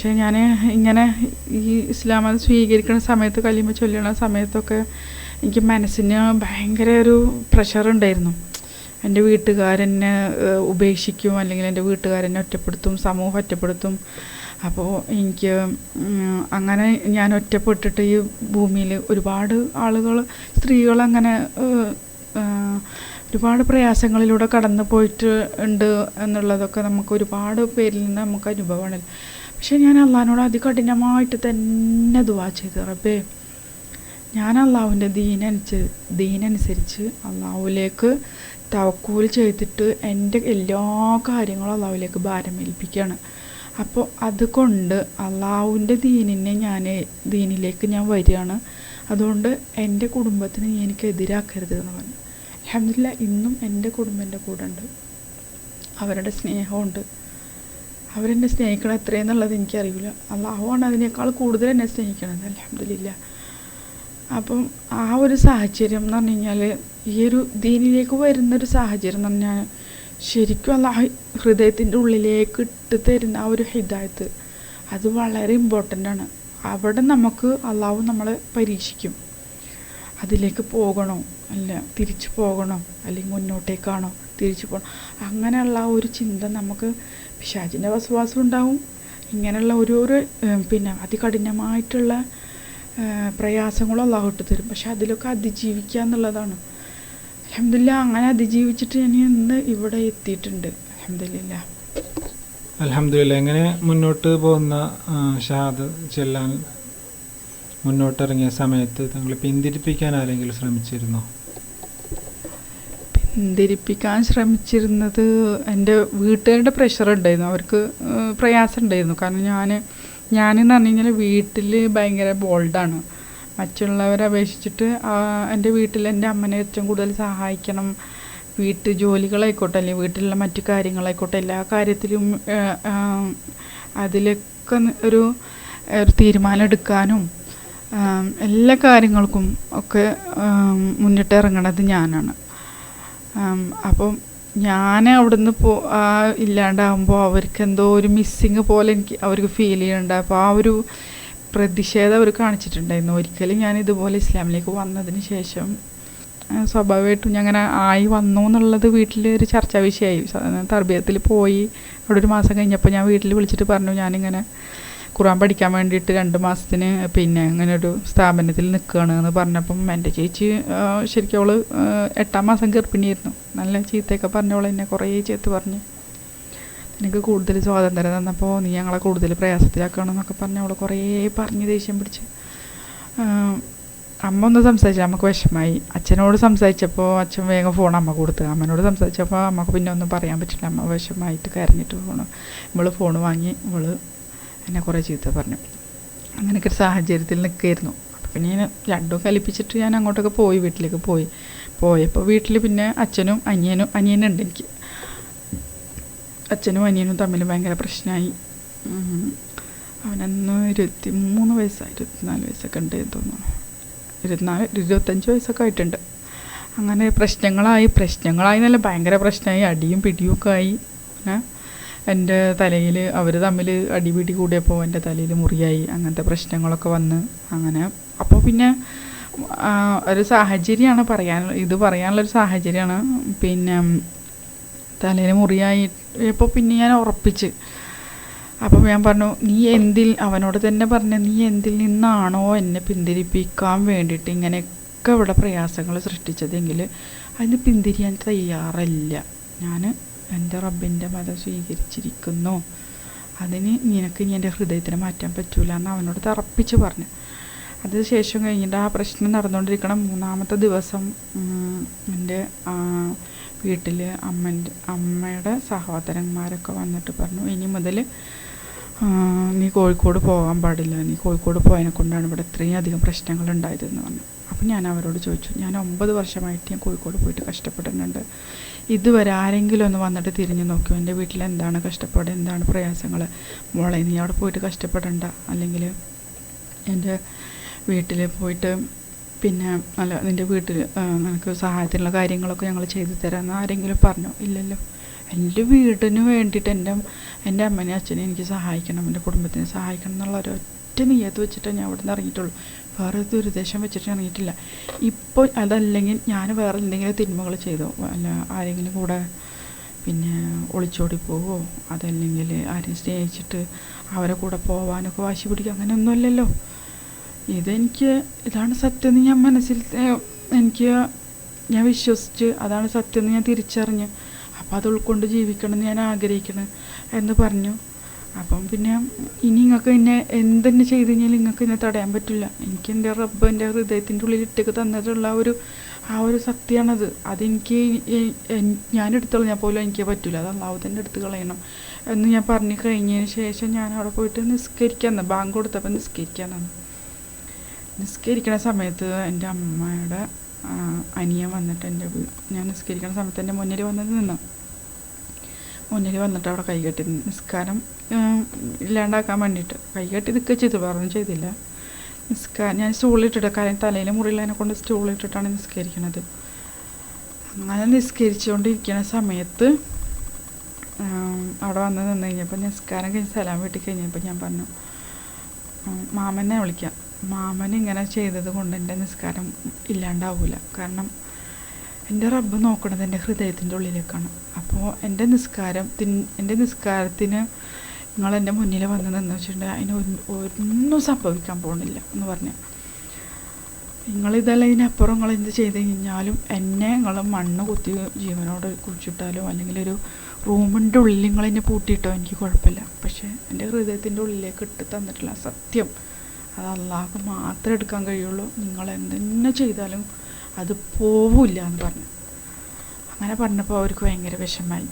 പക്ഷേ ഞാൻ ഇങ്ങനെ ഈ ഇസ്ലാം മതം സ്വീകരിക്കുന്ന സമയത്ത്, കലിമ ചൊല്ലണ സമയത്തൊക്കെ എനിക്ക് മനസ്സിന് ഭയങ്കര ഒരു പ്രഷറുണ്ടായിരുന്നു. എൻ്റെ വീട്ടുകാരെന്നെ ഉപേക്ഷിക്കും, അല്ലെങ്കിൽ എൻ്റെ വീട്ടുകാരെന്നെ ഒറ്റപ്പെടുത്തും, സമൂഹം ഒറ്റപ്പെടുത്തും. അപ്പോൾ എനിക്ക് അങ്ങനെ ഞാൻ ഒറ്റപ്പെട്ടിട്ട് ഈ ഭൂമിയിൽ ഒരുപാട് ആളുകൾ, സ്ത്രീകളങ്ങനെ ഒരുപാട് പ്രയാസങ്ങളിലൂടെ കടന്നു പോയിട്ട് ഉണ്ട് എന്നുള്ളതൊക്കെ നമുക്ക് ഒരുപാട് പേരിൽ നിന്ന് നമുക്ക് അനുഭവമാണല്ലോ. പക്ഷേ ഞാൻ അള്ളാഹിനോട് അതികഠിനമായിട്ട് തന്നെ ദുആ ചെയ്തു, റബ്ബേ ഞാൻ അള്ളാഹുവിൻ്റെ ദീനനുസരിച്ച് അള്ളാഹുവിലേക്ക് തവക്കുൽ ചെയ്തിട്ട് എൻ്റെ എല്ലാ കാര്യങ്ങളും അള്ളാഹുവിലേക്ക് ഭാരമേൽപ്പിക്കുകയാണ്. അപ്പോൾ അതുകൊണ്ട് അള്ളാഹുവിൻ്റെ ദീനിലേക്ക് ഞാൻ വരികയാണ്. അതുകൊണ്ട് എൻ്റെ കുടുംബത്തിന് നീ എനിക്ക് എതിരാക്കരുത് എന്ന് പറഞ്ഞു. അൽഹംദുലില്ലാഹ്, ഇന്നും എൻ്റെ കുടുംബം എൻ്റെ കൂടെ ഉണ്ട്. അവരുടെ സ്നേഹമുണ്ട്. അവരെന്നെ സ്നേഹിക്കണം എത്രയെന്നുള്ളത് എനിക്കറിയില്ല. അള്ളാഹുവാണ് അതിനേക്കാൾ കൂടുതൽ എന്നെ സ്നേഹിക്കണത്. അൽഹംദുലില്ലാഹ്. അപ്പം ആ ഒരു സാഹചര്യം എന്ന് പറഞ്ഞു കഴിഞ്ഞാൽ, ഈ ഒരു ദീനിലേക്ക് വരുന്നൊരു സാഹചര്യം എന്ന് പറഞ്ഞാൽ ശരിക്കും അള്ളാഹു ഹൃദയത്തിൻ്റെ ഉള്ളിലേക്ക് ഇട്ട് തരുന്ന ആ ഒരു ഹിദായത്ത്, അത് വളരെ ഇമ്പോർട്ടൻ്റാണ്. അവിടെ നമുക്ക് അള്ളാഹു നമ്മളെ പരീക്ഷിക്കും. അതിലേക്ക് പോകണോ, അല്ല തിരിച്ചു പോകണോ, അല്ലെങ്കിൽ മുന്നോട്ടേക്കാണോ, തിരിച്ചു പോകണം, അങ്ങനെയുള്ള ആ ഒരു ചിന്ത നമുക്ക്, പിശാചിൻ്റെ വസ്വാസം ഉണ്ടാവും. ഇങ്ങനെയുള്ള ഓരോരോ അതികഠിനമായിട്ടുള്ള പ്രയാസങ്ങളും അള്ളാഹു ഇട്ട് തരും. പക്ഷെ അതിലൊക്കെ അതിജീവിക്കുക എന്നുള്ളതാണ്. അൽഹംദുലില്ലാഹ്, അങ്ങനെ അതിജീവിച്ചിട്ട് ഞാൻ ഇന്ന് ഇവിടെ എത്തിയിട്ടുണ്ട്. അൽഹംദുലില്ലാഹ്. അൽഹംദുലില്ലാഹ്. എങ്ങനെ മുന്നോട്ട് പോകുന്ന ഷഹാദത്ത് ചെല്ലാൻ മുന്നോട്ടിറങ്ങിയ സമയത്ത് തങ്ങൾ പിന്തിരിപ്പിക്കാൻ ആരെങ്കിലും ശ്രമിച്ചിരുന്നോ? പിന്തിരിപ്പിക്കാൻ ശ്രമിച്ചിരുന്നത് എൻ്റെ വീട്ടുകാരുടെ പ്രഷർ ഉണ്ടായിരുന്നു. അവർക്ക് പ്രയാസം ഉണ്ടായിരുന്നു. കാരണം ഞാനെന്ന് പറഞ്ഞു കഴിഞ്ഞാൽ വീട്ടിൽ ഭയങ്കര ബോൾഡാണ്. മറ്റുള്ളവരെ അപേക്ഷിച്ചിട്ട് എൻ്റെ വീട്ടിൽ എൻ്റെ അമ്മനെ ഏറ്റവും കൂടുതൽ സഹായിക്കണം. വീട്ടു ജോലികളായിക്കോട്ടെ, അല്ലെങ്കിൽ വീട്ടിലുള്ള മറ്റു കാര്യങ്ങളായിക്കോട്ടെ, എല്ലാ കാര്യത്തിലും അതിലൊക്കെ ഒരു തീരുമാനം എടുക്കാനും എല്ലാ കാര്യങ്ങൾക്കും ഒക്കെ മുന്നിട്ട് ഇറങ്ങണത് ഞാനാണ്. അപ്പം ഞാൻ അവിടുന്ന് ഇല്ലാണ്ടാകുമ്പോൾ അവർക്ക് എന്തോ ഒരു മിസ്സിങ് പോലെ അവർക്ക് ഫീൽ ചെയ്യുന്നുണ്ട്. അപ്പോൾ ആ ഒരു പ്രതിഷേധം അവർ കാണിച്ചിട്ടുണ്ടായിരുന്നു. ഒരിക്കലും ഞാൻ ഇതുപോലെ ഇസ്ലാമിലേക്ക് വന്നതിന് ശേഷം സ്വാഭാവികമായിട്ടും ഞാൻ അങ്ങനെ ആയി വന്നു എന്നുള്ളത് വീട്ടിൽ ഒരു ചർച്ചാ വിഷയമായി. തർബിയത്തിൽ പോയി അവിടെ ഒരു മാസം കഴിഞ്ഞപ്പോൾ ഞാൻ വീട്ടിൽ വിളിച്ചിട്ട് പറഞ്ഞു, ഞാനിങ്ങനെ ഖുർആൻ പഠിക്കാൻ വേണ്ടിയിട്ട് 2 മാസത്തിന് ഇങ്ങനെ ഒരു സ്ഥാപനത്തിൽ നിൽക്കുകയാണ് എന്ന് പറഞ്ഞപ്പം എൻ്റെ ചേച്ചി ശരിക്കും അവൾ 8-ാം മാസം ഗർഭിണിയായിരുന്നു. നല്ല ചീത്തയൊക്കെ പറഞ്ഞവൾ എന്നെ കുറേ ചേർത്ത് പറഞ്ഞ്, എനിക്ക് കൂടുതൽ സ്വാതന്ത്ര്യം തന്നപ്പോൾ നീ ഞങ്ങളെ കൂടുതൽ പ്രയാസത്തിലാക്കണമെന്നൊക്കെ പറഞ്ഞ് അവൾ കുറേ പറഞ്ഞ് ദേഷ്യം പിടിച്ച്. അമ്മ ഒന്ന് സംസാരിച്ചു, അമ്മക്ക് വിഷമായി. അച്ഛനോട് സംസാരിച്ചപ്പോൾ അച്ഛൻ വേഗം ഫോൺ അമ്മ കൊടുത്തു. അമ്മനോട് സംസാരിച്ചപ്പോൾ അമ്മക്ക് പിന്നെ ഒന്നും പറയാൻ പറ്റില്ല. അമ്മ വിഷമായിട്ട് കരഞ്ഞിട്ട് ഇവള് ഫോൺ വാങ്ങി എന്നെ കുറേ ചീത്ത പറഞ്ഞു. അങ്ങനെയൊക്കെ ഒരു സാഹചര്യത്തിൽ നിൽക്കുകയായിരുന്നു. അപ്പോൾ പിന്നെ ഞാൻ രണ്ടും കലിപ്പിച്ചിട്ട് ഞാൻ അങ്ങോട്ടൊക്കെ വീട്ടിലേക്ക് പോയപ്പോൾ വീട്ടിൽ പിന്നെ അനിയനുണ്ട് എനിക്ക്. അച്ഛനും അനിയനും തമ്മിൽ ഭയങ്കര പ്രശ്നമായി. അവനന്ന് 23 വയസ്സായി, 24 വയസ്സൊക്കെ ഉണ്ട് തോന്നുന്നു. 25 വയസ്സൊക്കെ ആയിട്ടുണ്ട്. അങ്ങനെ പ്രശ്നങ്ങളായി എന്നല്ല, ഭയങ്കര പ്രശ്നമായി. അടിയും പിടിയും ഒക്കെ ആയി. എൻ്റെ തലയിൽ അവർ തമ്മിൽ അടിപിടി കൂടിയപ്പോൾ എൻ്റെ തലയിൽ മുറിയായി. അങ്ങനത്തെ പ്രശ്നങ്ങളൊക്കെ വന്ന് അങ്ങനെ. അപ്പോൾ പിന്നെ ഒരു സാഹചര്യമാണ് പറയാനുള്ളൊരു സാഹചര്യമാണ്. തലയിൽ മുറിയായി ഇപ്പോൾ പിന്നെ ഞാൻ ഉറപ്പിച്ച്. അപ്പം ഞാൻ പറഞ്ഞു, അവനോട് തന്നെ പറഞ്ഞു, നീ എന്തിൽ നിന്നാണോ എന്നെ പിന്തിരിപ്പിക്കാൻ വേണ്ടിയിട്ട് ഇങ്ങനെയൊക്കെ ഇവിടെ പ്രയാസങ്ങൾ സൃഷ്ടിച്ചതെങ്കിൽ അതിന് പിന്തിരിയാൻ തയ്യാറല്ല. ഞാൻ എൻ്റെ റബ്ബിൻ്റെ മതം സ്വീകരിച്ചിരിക്കുന്നു. അതിന് നിനക്ക് ഇനി എൻ്റെ ഹൃദയത്തിന് മാറ്റാൻ പറ്റൂല എന്ന് അവനോട് തറപ്പിച്ച് പറഞ്ഞു. അതിനുശേഷം കഴിഞ്ഞിട്ട് ആ പ്രശ്നം നടന്നുകൊണ്ടിരിക്കണം 3-ാമത്തെ ദിവസം എൻ്റെ വീട്ടിൽ അമ്മയുടെ സഹോദരന്മാരൊക്കെ വന്നിട്ട് പറഞ്ഞു, ഇനി മുതൽ നീ കോഴിക്കോട് പോകാൻ പാടില്ല, നീ കോഴിക്കോട് പോയതിനെ കൊണ്ടാണ് ഇവിടെ ഇത്രയും അധികം പ്രശ്നങ്ങൾ ഉണ്ടായതെന്ന് പറഞ്ഞു. അപ്പം ഞാൻ അവരോട് ചോദിച്ചു, ഞാൻ 9 വർഷമായിട്ട് ഞാൻ കോഴിക്കോട് പോയിട്ട് കഷ്ടപ്പെടുന്നുണ്ട്. ഇതുവരെ ആരെങ്കിലും ഒന്ന് വന്നിട്ട് തിരിഞ്ഞു നോക്കിയോ, എൻ്റെ വീട്ടിൽ എന്താണ് കഷ്ടപ്പാട്, എന്താണ് പ്രയാസങ്ങൾ, മോളെ നീ അവിടെ പോയിട്ട് കഷ്ടപ്പെടണ്ട, അല്ലെങ്കിൽ എൻ്റെ വീട്ടിൽ പോയിട്ട് നിൻ്റെ വീട്ടിൽ നിനക്ക് സഹായത്തിനുള്ള കാര്യങ്ങളൊക്കെ ഞങ്ങൾ ചെയ്തു തരാമെന്ന് ആരെങ്കിലും പറഞ്ഞോ? ഇല്ലല്ലോ. എൻ്റെ വീടിന് വേണ്ടിയിട്ട് എൻ്റെ അമ്മനെ അച്ഛനെ എനിക്ക് സഹായിക്കണം, എൻ്റെ കുടുംബത്തിനെ സഹായിക്കണം എന്നുള്ള ഒരൊറ്റ നിയ്യത്ത് വെച്ചിട്ട് ഞാൻ അവിടെ നിന്ന് ഇറങ്ങിയിട്ടുള്ളൂ. വേറെ ദുരുദ്ദേശം വെച്ചിട്ട് ഇറങ്ങിയിട്ടില്ല. ഇപ്പോൾ അതല്ലെങ്കിൽ ഞാൻ വേറെ എന്തെങ്കിലും തിന്മകൾ ചെയ്തോ, അല്ല ആരെങ്കിലും കൂടെ പിന്നെ ഒളിച്ചോടി പോവോ, അതല്ലെങ്കിൽ ആരെയും സ്നേഹിച്ചിട്ട് അവരെ കൂടെ പോവാനൊക്കെ വാശി പിടിക്കുക, അങ്ങനെയൊന്നുമല്ലല്ലോ. ഇതാണ് സത്യം എന്ന് ഞാൻ വിശ്വസിച്ച് അതാണ് സത്യം എന്ന് ഞാൻ തിരിച്ചറിഞ്ഞ് അപ്പം അത് ഉൾക്കൊണ്ട് ജീവിക്കണം എന്ന് ഞാൻ ആഗ്രഹിക്കണം എന്ന് പറഞ്ഞു. അപ്പം പിന്നെ ഇനി നിങ്ങൾക്ക് എന്നെ എന്തെന്നെ ചെയ്ത് കഴിഞ്ഞാൽ നിങ്ങൾക്ക് എന്നെ തടയാൻ പറ്റില്ല. എനിക്ക് എൻ്റെ റബ്ബ് എൻ്റെ ഹൃദയത്തിൻ്റെ ഉള്ളിൽ ഇട്ടേക്ക് തന്നിട്ടുള്ള ആ ഒരു സത്യമാണത്. അതെനിക്ക് ഞാനെടുത്ത് കളഞ്ഞാൽ പോലും എനിക്ക് പറ്റില്ല, അത് അള്ളാഹുവിൻ്റെ അടുത്ത് കളയണം എന്ന് ഞാൻ പറഞ്ഞു കഴിഞ്ഞതിന് ശേഷം ഞാൻ അവിടെ പോയിട്ട് നിസ്കരിക്കാൻ ബാങ്ക് കൊടുത്തപ്പോൾ നിസ്കരിക്കണ സമയത്ത് എൻ്റെ അമ്മയുടെ അനിയൻ വന്നിട്ട് ഞാൻ നിസ്കരിക്കുന്ന സമയത്ത് എൻ്റെ മുന്നിൽ വന്നിട്ട് അവിടെ കൈകെട്ടി നിസ്കാരം ഇല്ലാണ്ടാക്കാൻ വേണ്ടിയിട്ട് കൈകെട്ടി നിൽക്കുക ചെയ്തു, വേറൊന്നും ചെയ്തില്ല. ഞാൻ സ്റ്റൂളിട്ടിട്ട്, കാര്യം തലയിൽ മുറിയിലതിനെ കൊണ്ട് സ്റ്റൂളിട്ടിട്ടാണ് നിസ്കരിക്കണത്. അങ്ങനെ നിസ്കരിച്ചുകൊണ്ടിരിക്കുന്ന സമയത്ത് അവിടെ വന്ന് നിന്ന് കഴിഞ്ഞപ്പോൾ നിസ്കാരം കഴിഞ്ഞ് സലാം വീട്ടിൽ കഴിഞ്ഞപ്പോൾ ഞാൻ പറഞ്ഞു, മാമനെ വിളിക്കാം, മാമൻ ഇങ്ങനെ ചെയ്തത് കൊണ്ട് എൻ്റെ നിസ്കാരം ഇല്ലാണ്ടാവില്ല. കാരണം എൻ്റെ റബ്ബ് നോക്കണത് എൻ്റെ ഹൃദയത്തിൻ്റെ ഉള്ളിലേക്കാണ്. അപ്പോൾ എൻ്റെ നിസ്കാരത്തിന് നിങ്ങൾ എൻ്റെ മുന്നിൽ വന്ന് നിന്ന് വെച്ചിട്ടുണ്ടെങ്കിൽ അതിന് ഒന്നും സംഭവിക്കാൻ പോകുന്നില്ല എന്ന് പറഞ്ഞു. നിങ്ങളിതല്ല ഇതിനപ്പുറം നിങ്ങൾ എന്ത് ചെയ്ത് കഴിഞ്ഞാലും നിങ്ങൾ മണ്ണ് കുത്തി ജീവനോട് കുഴിച്ചിട്ടാലോ അല്ലെങ്കിൽ ഒരു റൂമിൻ്റെ ഉള്ളിൽ നിങ്ങളെന്നെ പൂട്ടിയിട്ടോ എനിക്ക് കുഴപ്പമില്ല. പക്ഷേ എൻ്റെ ഹൃദയത്തിൻ്റെ ഉള്ളിലേക്ക് ഇട്ട് തന്നിട്ടുള്ള സത്യം അത് അള്ളാഹ്ക്ക് മാത്രമേ എടുക്കാൻ കഴിയുള്ളൂ. നിങ്ങൾ എന്തെന്നെ ചെയ്താലും അത് പോവില്ല എന്ന് പറഞ്ഞു. അങ്ങനെ പറഞ്ഞപ്പോൾ അവർക്ക് ഭയങ്കര വിഷമമായി.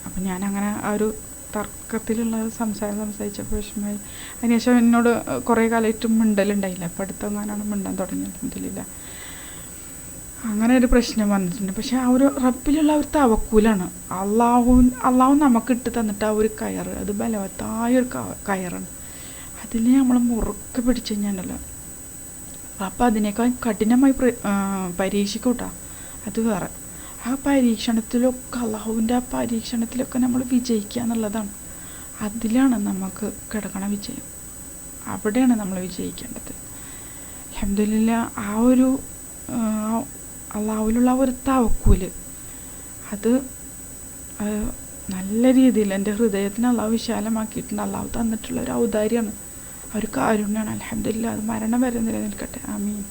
അപ്പം ഞാനങ്ങനെ ആ ഒരു തർക്കത്തിലുള്ള സംസാരിച്ചപ്പോൾ വിഷമമായി. അതിനുശേഷം എന്നോട് കുറേ കാലമായിട്ട് മിണ്ടലുണ്ടായില്ല. അപ്പം അടുത്തെങ്ങാനാണ് മിണ്ടാൻ തുടങ്ങിയത്. ഇതിലില്ല, അങ്ങനെ ഒരു പ്രശ്നം വന്നിട്ടുണ്ട്. പക്ഷെ ആ ഒരു റബ്ബിലുള്ള ഒരു തവക്കൂലാണ്. അള്ളാഹു നമുക്ക് ഇട്ട് തന്നിട്ട് ആ ഒരു കയറ്, അത് ബലവത്തായൊരു കയറാണ്. അതിൽ നമ്മൾ മുറുക്കെ പിടിച്ചു കഴിഞ്ഞാണല്ലോ അപ്പം അതിനേക്കാൾ കഠിനമായി പരീക്ഷിക്കൂട്ടാ, അത് വേറെ. ആ പരീക്ഷണത്തിലൊക്കെ അള്ളാഹുവിൻ്റെ ആ പരീക്ഷണത്തിലൊക്കെ നമ്മൾ വിജയിക്കുക എന്നുള്ളതാണ്. അതിലാണ് നമുക്ക് കിടക്കണ വിജയം, അവിടെയാണ് നമ്മൾ വിജയിക്കേണ്ടത്. അൽഹംദുലില്ലാഹ് ആ ഒരു അള്ളാഹുവിലുള്ള ഒരു തവക്കൂല് അത് നല്ല രീതിയിൽ എൻ്റെ ഹൃദയത്തിന് അള്ളാഹു വിശാലമാക്കിയിട്ടുണ്ട്. അള്ളാഹു തന്നിട്ടുള്ള ഒരു ഔദാര്യമാണ്, ഒരു കാരുണ്യമാണ്. അൽഹംദുലില്ലാഹ് അത് മരണം വരെ നിലനിൽക്കട്ടെ. ആമീൻ.